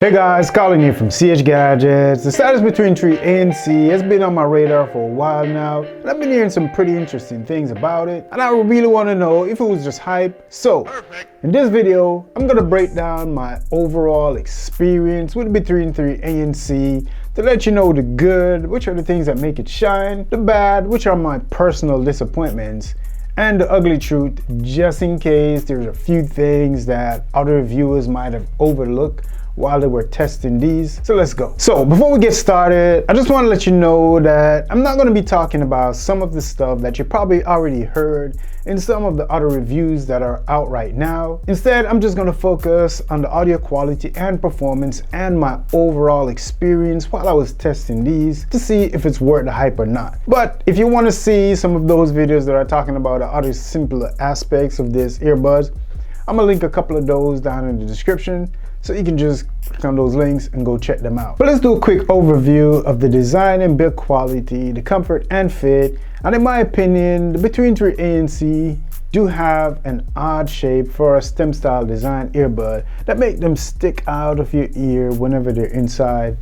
Hey guys, calling you from CH Gadgets. The status between three ANC has been on my radar for a while now, and I've been hearing some pretty interesting things about it, and I really want to know if it was just hype. So, in this video, I'm going to break down my overall experience with between three ANC to let you know the good, which are the things that make it shine, the bad, which are my personal disappointments, and the ugly truth, just in case there's a few things that other viewers might have overlooked while they were testing these. So let's go. So before we get started, I just want to let you know that I'm not going to be talking about some of the stuff that you probably already heard in some of the other reviews that are out right now. Instead, I'm just going to focus on the audio quality and performance and my overall experience while I was testing these to see if it's worth the hype or not. But if you want to see some of those videos that are talking about the other simpler aspects of this earbuds, I'm going to link a couple of those down in the description, so you can just click on those links and go check them out. But let's do a quick overview of the design and build quality, the comfort and fit. And in my opinion, the Between 3 ANC do have an odd shape for a stem style design earbud that make them stick out of your ear whenever they're inside.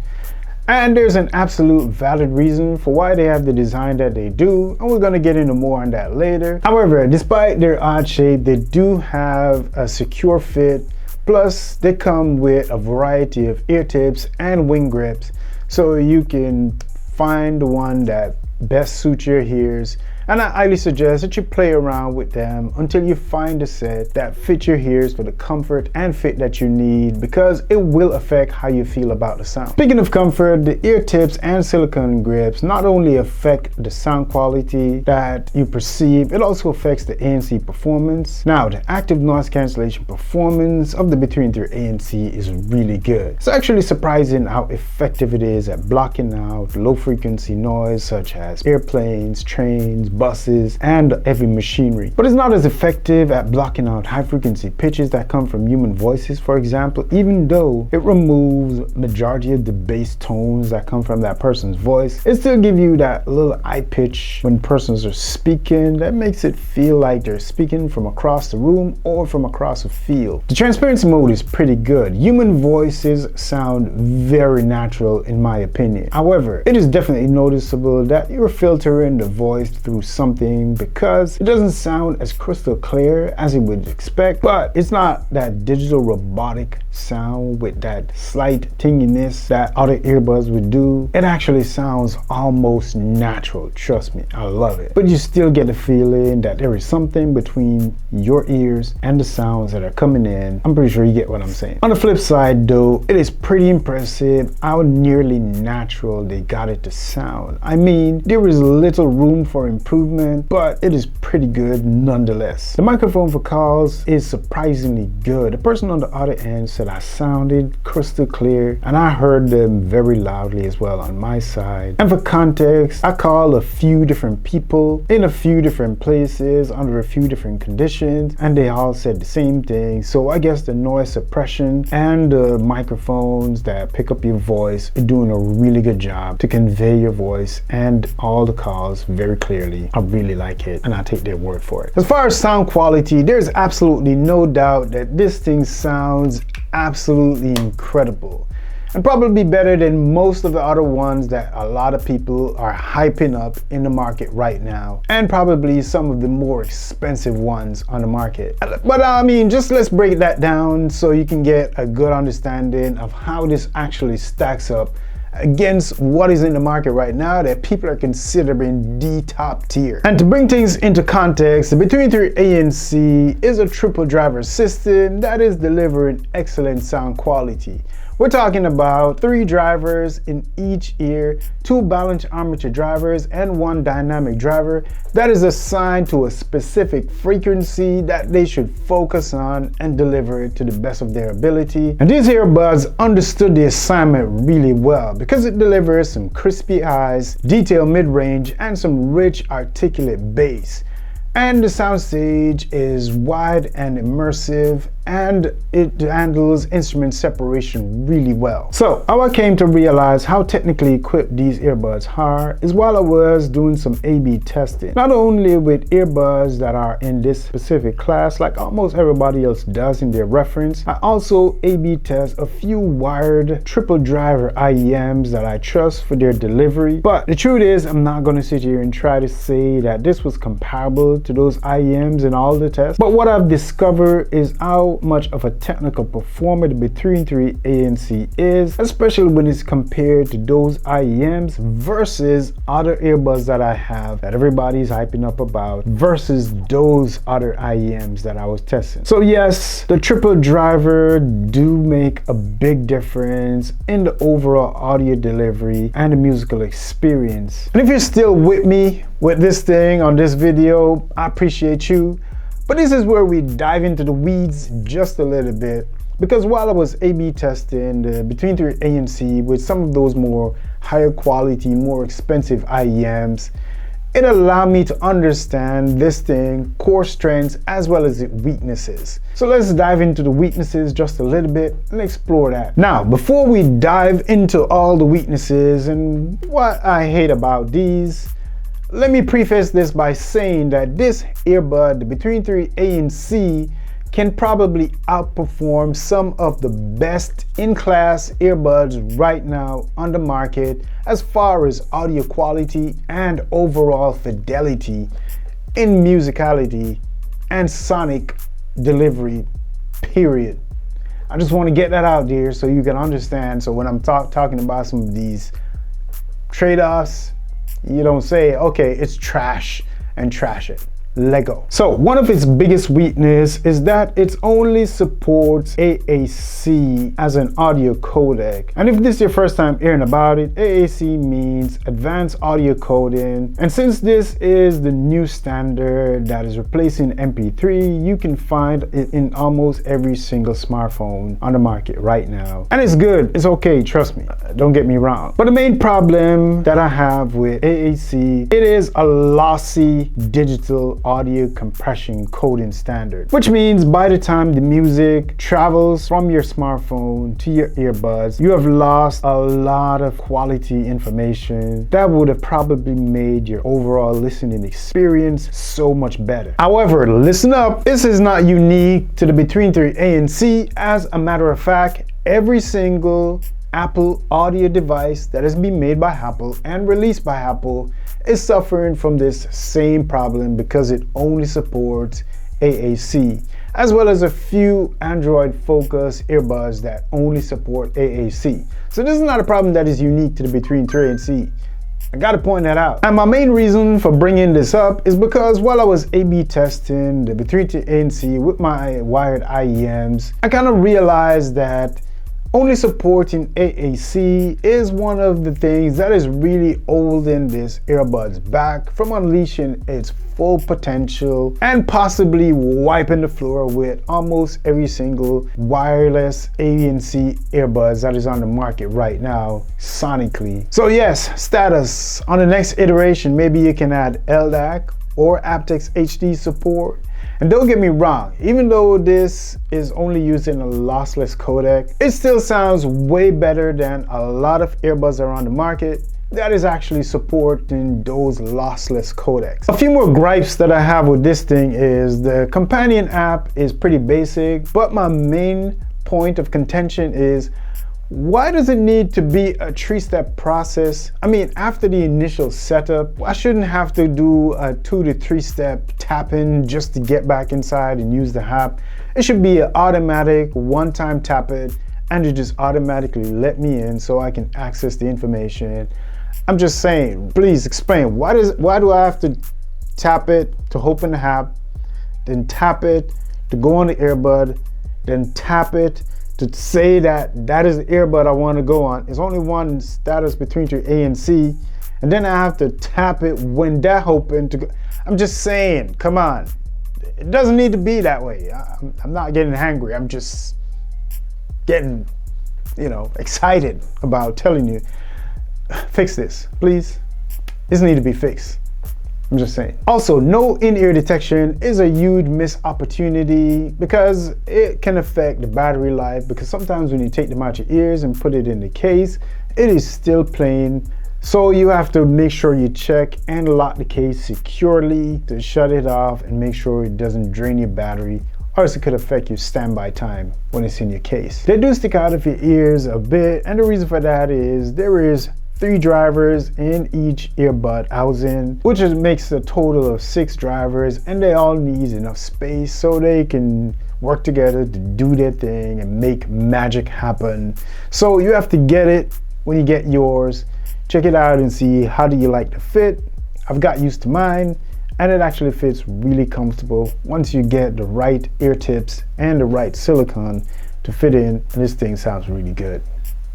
And there's an absolute valid reason for why they have the design that they do, and we're going to get into more on that later. However, despite their odd shape, they do have a secure fit. Plus, they come with a variety of ear tips and wing grips, so you can find the one that best suits your ears. And I highly suggest that you play around with them until you find a set that fits your ears for the comfort and fit that you need, because it will affect how you feel about the sound. Speaking of comfort, the ear tips and silicone grips not only affect the sound quality that you perceive, it also affects the ANC performance. Now, the active noise cancellation performance of the Between 3 ANC is really good. It's actually surprising how effective it is at blocking out low frequency noise such as airplanes, trains, buses, and heavy machinery. But it's not as effective at blocking out high frequency pitches that come from human voices, for example, even though it removes majority of the bass tones that come from that person's voice. It still gives you that little high pitch when persons are speaking that makes it feel like they're speaking from across the room or from across a field. The transparency mode is pretty good. Human voices sound very natural in my opinion. However, it is definitely noticeable that you're filtering the voice through something because it doesn't sound as crystal clear as you would expect, but it's not that digital robotic sound with that slight tinginess that other earbuds would do. It actually sounds almost natural. Trust me, I love it. But you still get the feeling that there is something between your ears and the sounds that are coming in. I'm pretty sure you get what I'm saying. On the flip side though, it is pretty impressive how nearly natural they got it to sound. I mean, there is little room for improvement, but it is pretty good nonetheless. The microphone for calls is surprisingly good. The person on the other end said I sounded crystal clear, and I heard them very loudly as well on my side. And for context, I called a few different people in a few different places under a few different conditions, and they all said the same thing. So I guess the noise suppression and the microphones that pick up your voice are doing a really good job to convey your voice and all the calls very clearly. I really like it, and I take their word for it. As far as sound quality, there's absolutely no doubt that this thing sounds absolutely incredible, and probably better than most of the other ones that a lot of people are hyping up in the market right now, and probably some of the more expensive ones on the market. But I mean, just let's break that down so you can get a good understanding of how this actually stacks up against what is in the market right now that people are considering the top tier. And to bring things into context, the Between 3 ANC is a triple driver system that is delivering excellent sound quality. We're talking about 3 drivers in each ear, 2 balanced armature drivers, and 1 dynamic driver that is assigned to a specific frequency that they should focus on and deliver it to the best of their ability. And these earbuds understood the assignment really well because it delivers some crispy highs, detailed mid-range, and some rich articulate bass. And the soundstage is wide and immersive, and it handles instrument separation really well. So how I came to realize how technically equipped these earbuds are is while I was doing some A/B testing, not only with earbuds that are in this specific class like almost everybody else does in their reference. I also A/B test a few wired triple driver IEMs that I trust for their delivery. But the truth is, I'm not going to sit here and try to say that this was comparable to those IEMs in all the tests. But what I've discovered is how much of a technical performer the Between 3 ANC is, especially when it's compared to those IEMs versus other earbuds that I have that everybody's hyping up about versus those other IEMs that I was testing. So yes, the triple driver do make a big difference in the overall audio delivery and the musical experience. And if you're still with me with this thing on this video, I appreciate you. But this is where we dive into the weeds just a little bit, because while I was A/B testing the Between 3 ANC with some of those more higher quality, more expensive IEMs, it allowed me to understand this thing, core strengths as well as its weaknesses. So let's dive into the weaknesses just a little bit and explore that. Now, before we dive into all the weaknesses and what I hate about these, let me preface this by saying that this earbud, the Between 3 ANC, can probably outperform some of the best in-class earbuds right now on the market as far as audio quality and overall fidelity in musicality and sonic delivery, period. I just want to get that out there so you can understand. So when I'm talking about some of these trade-offs, you don't say, okay, it's trash and trash it. Lego. So one of its biggest weakness is that it only supports AAC as an audio codec. And if this is your first time hearing about it, AAC means Advanced Audio Coding. And since this is the new standard that is replacing MP3, you can find it in almost every single smartphone on the market right now. And it's good, it's okay, trust me, don't get me wrong. But the main problem that I have with AAC, it is a lossy digital audio compression coding standard, which means by the time the music travels from your smartphone to your earbuds, you have lost a lot of quality information that would have probably made your overall listening experience so much better. However, listen up, this is not unique to the Between 3 ANC. As a matter of fact, every single Apple audio device that has been made by Apple and released by Apple is suffering from this same problem because it only supports AAC, as well as a few Android focused earbuds that only support AAC. So this is not a problem that is unique to the Between 3 ANC. I gotta point that out. And my main reason for bringing this up is because while I was A/B testing the Between 3 ANC with my wired IEMs, I kind of realized that only supporting AAC is one of the things that is really holding this earbuds back from unleashing its full potential and possibly wiping the floor with almost every single wireless ANC earbuds that is on the market right now sonically. So yes, status. On the next iteration, maybe you can add LDAC or aptX HD support. And don't get me wrong, even though this is only using a lossless codec, it still sounds way better than a lot of earbuds that are on the market that is actually supporting those lossless codecs. A few more gripes that I have with this thing is the companion app is pretty basic, but my main point of contention is, why does it need to be a 3-step process? I mean, after the initial setup, I shouldn't have to do a 2 to 3-step tapping just to get back inside and use the app. It should be an automatic one-time tap it and it just automatically let me in so I can access the information. I'm just saying, please explain, why do I have to tap it to open the app, then tap it to go on the earbud, then tap it to say that that is the earbud I want to go on? It's only one status Between 3 ANC, and then I have to tap it when that open to go. I'm just saying, come on. It doesn't need to be that way. I'm not getting angry. I'm just getting, excited about telling you, fix this, please. This needs to be fixed. I'm just saying. Also, no in-ear detection is a huge missed opportunity because it can affect the battery life, because sometimes when you take them out your ears and put it in the case, it is still playing. So you have to make sure you check and lock the case securely to shut it off and make sure it doesn't drain your battery, or else it could affect your standby time when it's in your case. They do stick out of your ears a bit, and the reason for that is there is 3 drivers in each earbud housing, which makes a total of 6 drivers, and they all need enough space so they can work together to do their thing and make magic happen. So you have to get it when you get yours. Check it out and see how do you like the fit. I've got used to mine, and it actually fits really comfortable once you get the right ear tips and the right silicone to fit in, and this thing sounds really good.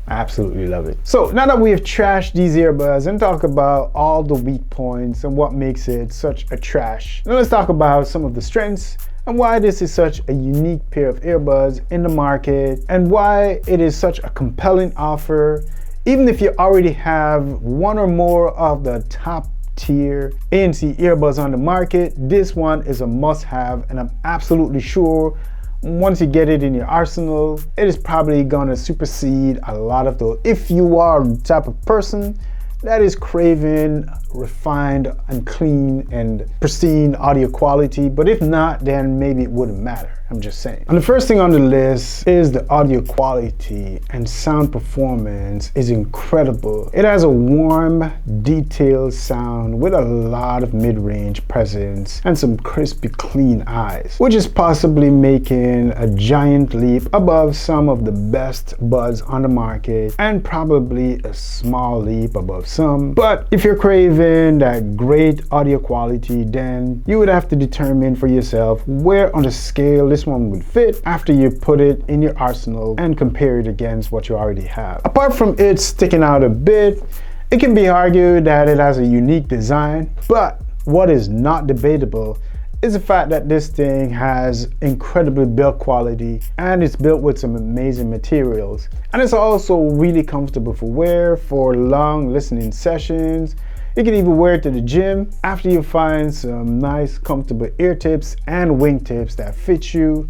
I absolutely love it. So now that we have trashed these earbuds and talked about all the weak points and what makes it such a trash, now let's talk about some of the strengths and why this is such a unique pair of earbuds in the market and why it is such a compelling offer. Even if you already have one or more of the top tier ANC earbuds on the market, this one is a must-have, and I'm absolutely sure once you get it in your arsenal, it is probably gonna supersede a lot of those. If you are the type of person that is craving refined and clean and pristine audio quality, but if not, then maybe it wouldn't matter. I'm just saying. And the first thing on the list is the audio quality and sound performance is incredible. It has a warm, detailed sound with a lot of mid-range presence and some crispy, clean eyes, which is possibly making a giant leap above some of the best buds on the market and probably a small leap above some. But if you're craving that great audio quality, then you would have to determine for yourself where on the scale this one would fit after you put it in your arsenal and compare it against what you already have. Apart from it sticking out a bit, it can be argued that it has a unique design, but what is not debatable is the fact that this thing has incredibly build quality and it's built with some amazing materials, and it's also really comfortable for wear for long listening sessions. You can even wear it to the gym after you find some nice comfortable ear tips and wingtips that fit you.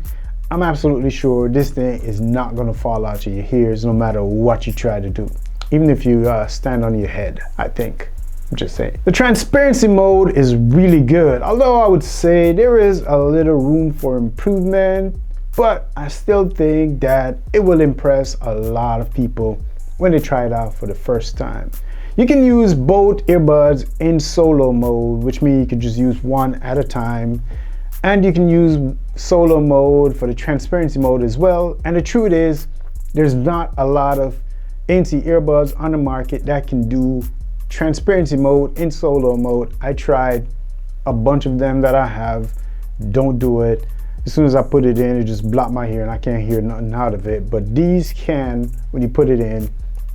I'm absolutely sure this thing is not going to fall out of your ears no matter what you try to do, even if you stand on your head, I think. I'm just saying. The transparency mode is really good, although I would say there is a little room for improvement, but I still think that it will impress a lot of people when they try it out for the first time. You can use both earbuds in solo mode, which means you can just use one at a time. And you can use solo mode for the transparency mode as well. And the truth is, there's not a lot of ANC earbuds on the market that can do transparency mode in solo mode. I tried a bunch of them that I have, don't do it. As soon as I put it in, it just blocked my ear and I can't hear nothing out of it. But these can, when you put it in,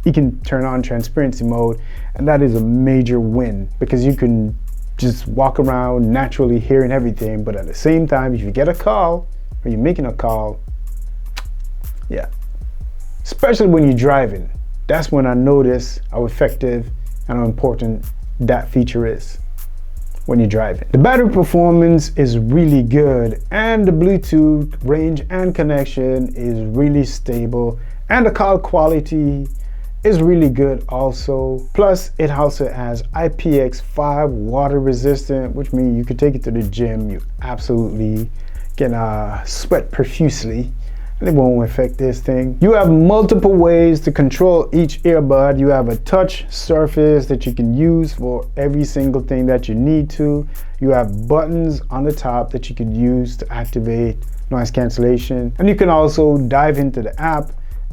you can turn on transparency mode, and that is a major win because you can just walk around naturally hearing everything. But at the same time, if you get a call or you're making a call, yeah, especially when you're driving, that's when I notice how effective and how important that feature is when you're driving. The battery performance is really good, and the Bluetooth range and connection is really stable, and the call quality is really good also. Plus it also has IPX5 water resistant, which means you could take it to the gym, you absolutely can sweat profusely and it won't affect this thing. You have multiple ways to control each earbud. You have a touch surface that you can use for every single thing that you need to. You have buttons on the top that you can use to activate noise cancellation, and you can also dive into the app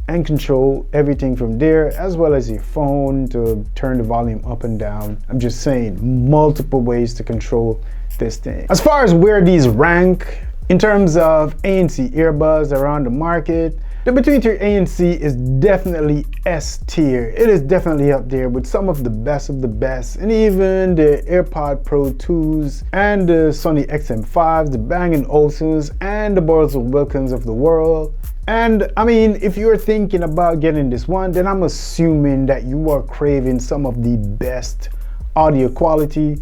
and control everything from there, as well as your phone to turn the volume up and down. I'm just saying, multiple ways to control this thing. As far as where these rank in terms of ANC earbuds that are on the market, the Between Tier ANC is definitely S tier. It is definitely up there with some of the best, and even the AirPod Pro 2s and the Sony XM5s, the Bang & Olufsen's and the Boyles & Wilkins of the world. And I mean, if you're thinking about getting this one, then I'm assuming that you are craving some of the best audio quality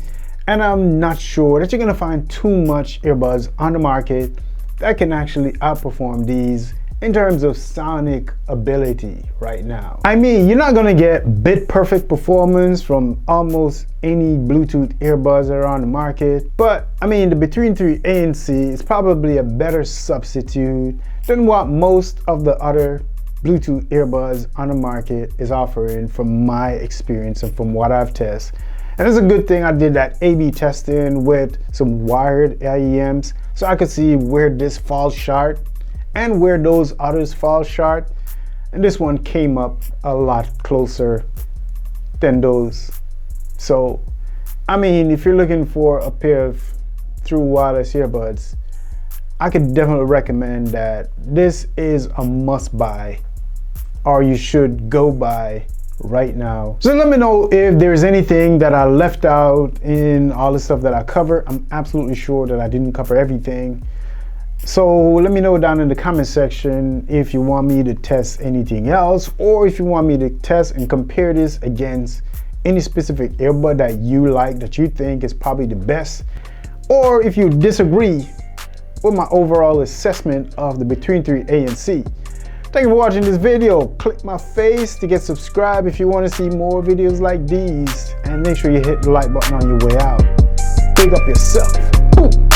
And I'm not sure that you're gonna find too much earbuds on the market that can actually outperform these in terms of sonic ability right now. I mean, you're not gonna get bit perfect performance from almost any Bluetooth earbuds that are on the market, but I mean, the Between 3 ANC is probably a better substitute than what most of the other Bluetooth earbuds on the market is offering from my experience and from what I've tested. And it's a good thing I did that A/B testing with some wired IEMs so I could see where this falls short and where those others fall short. And this one came up a lot closer than those. So, I mean, if you're looking for a pair of true wireless earbuds, I could definitely recommend that this is a must buy, or you should go buy right now. So let me know if there's anything that I left out in all the stuff that I covered. I'm absolutely sure that I didn't cover everything. So let me know down in the comment section if you want me to test anything else, or if you want me to test and compare this against any specific earbud that you like, that you think is probably the best, or if you disagree with my overall assessment of the Between 3 ANC. Thank you for watching this video. Click my face to get subscribed if you want to see more videos like these, and make sure you hit the like button on your way out. Big up yourself. Boom.